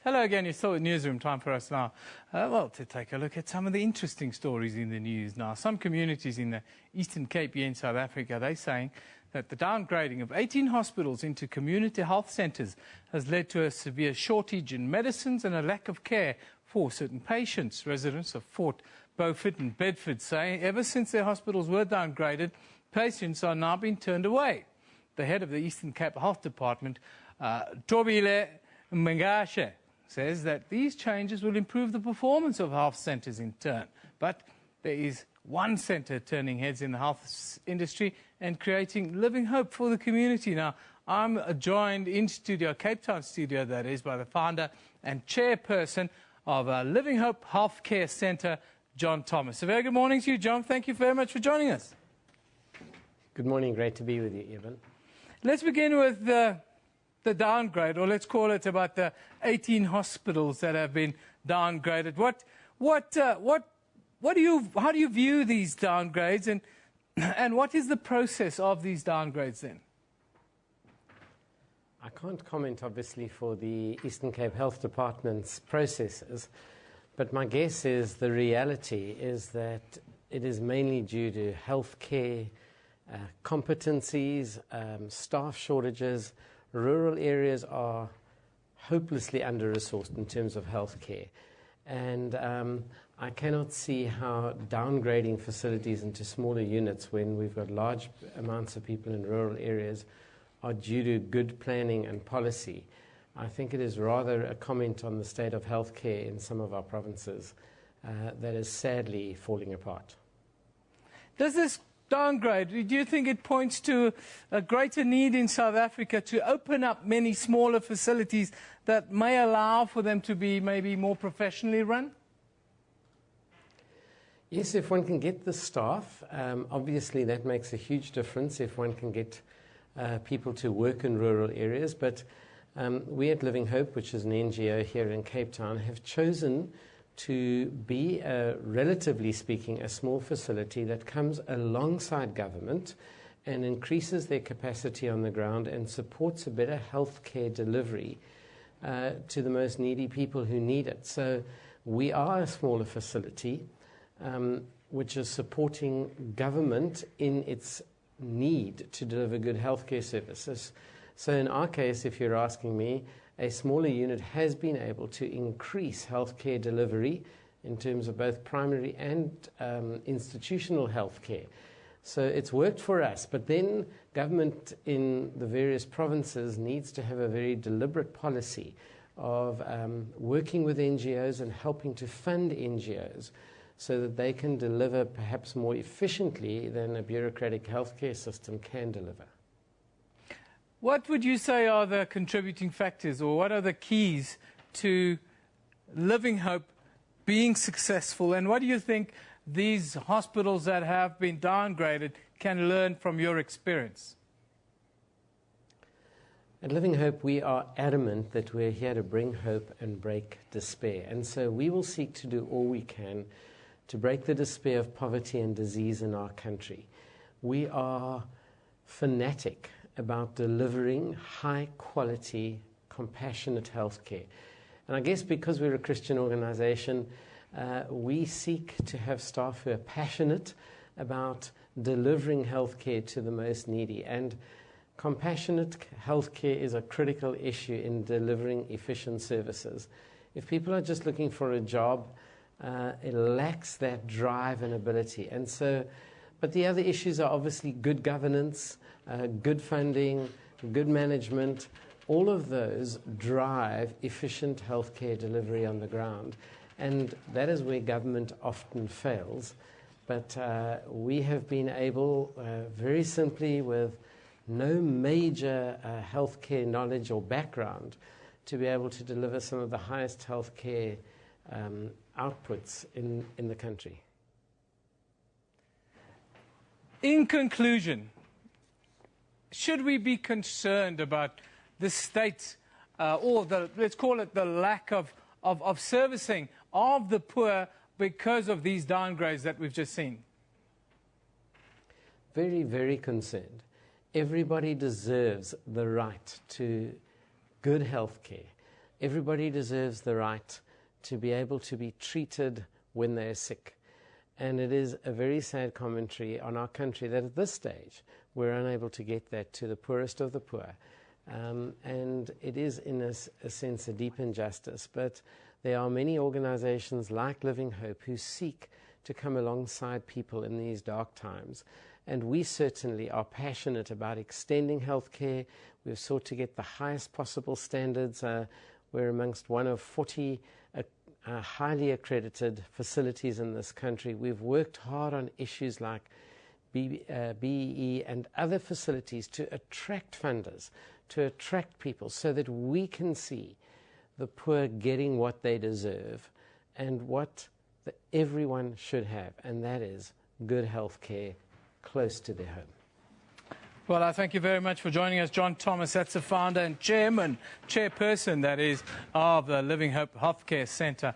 Hello again, you're still at Newsroom. Time for us now, to take a look at some of the interesting stories in the news now. Some communities in the Eastern Cape here in South Africa, they're saying that the downgrading of 18 hospitals into community health centres has led to a severe shortage in medicines and a lack of care for certain patients. Residents of Fort Beaufort and Bedford say ever since their hospitals were downgraded, patients are now being turned away. The head of the Eastern Cape Health Department, Tobile Mngashe, says that these changes will improve the performance of health centres in turn. But there is one centre turning heads in the health industry and creating living hope for the community. Now, I'm joined in studio, Cape Town studio that is, by the founder and chairperson of Living Hope Healthcare Centre, John Thomas. A very good morning to you, John. Thank you very much for joining us. Good morning. Great to be with you, Evan. Let's begin with the downgrade, or let's call it about the 18 hospitals that have been downgraded. How do you view these downgrades, and what is the process of these downgrades then? I can't comment, obviously, for the Eastern Cape Health Department's processes, but my guess is the reality is that it is mainly due to healthcare competencies, staff shortages. Rural areas are hopelessly under-resourced in terms of healthcare, and I cannot see how downgrading facilities into smaller units when we've got large amounts of people in rural areas are due to good planning and policy. I think it is rather a comment on the state of healthcare in some of our provinces that is sadly falling apart. Does this downgrade, do you think it points to a greater need in South Africa to open up many smaller facilities that may allow for them to be maybe more professionally run? Yes, if one can get the staff, obviously that makes a huge difference if one can get people to work in rural areas. But we at Living Hope, which is an NGO here in Cape Town, have chosen to be, relatively speaking, a small facility that comes alongside government and increases their capacity on the ground and supports a better healthcare delivery to the most needy people who need it. So we are a smaller facility which is supporting government in its need to deliver good healthcare services. So in our case, if you're asking me, a smaller unit has been able to increase healthcare delivery in terms of both primary and institutional healthcare. So it's worked for us, but then government in the various provinces needs to have a very deliberate policy of working with NGOs and helping to fund NGOs so that they can deliver perhaps more efficiently than a bureaucratic healthcare system can deliver. What would you say are the contributing factors, or what are the keys to Living Hope being successful? And what do you think these hospitals that have been downgraded can learn from your experience? At Living Hope, we are adamant that we're here to bring hope and break despair. And so we will seek to do all we can to break the despair of poverty and disease in our country. We are fanatic about delivering high-quality, compassionate healthcare. And I guess because we're a Christian organization, we seek to have staff who are passionate about delivering healthcare to the most needy. And compassionate healthcare is a critical issue in delivering efficient services. If people are just looking for a job, it lacks that drive and ability. And so, but the other issues are obviously good governance, good funding, good management. All of those drive efficient healthcare delivery on the ground. And that is where government often fails. But we have been able, very simply with no major healthcare knowledge or background, to be able to deliver some of the highest healthcare outputs in the country. In conclusion, should we be concerned about the state or let's call it the lack of servicing of the poor because of these downgrades that we've just seen? Very, very concerned. Everybody deserves the right to good health care. Everybody deserves the right to be able to be treated when they're sick. And it is a very sad commentary on our country that at this stage we're unable to get that to the poorest of the poor. And it is, in a sense, a deep injustice. But there are many organizations like Living Hope who seek to come alongside people in these dark times. And we certainly are passionate about extending healthcare. We've sought to get the highest possible standards. We're amongst one of 40 highly accredited facilities in this country. We've worked hard on issues like BEE and other facilities to attract funders, to attract people so that we can see the poor getting what they deserve and what everyone should have, and that is good health care close to their home. Well, I thank you very much for joining us, John Thomas. That's the founder and chairperson, that is, of the Living Hope Healthcare Centre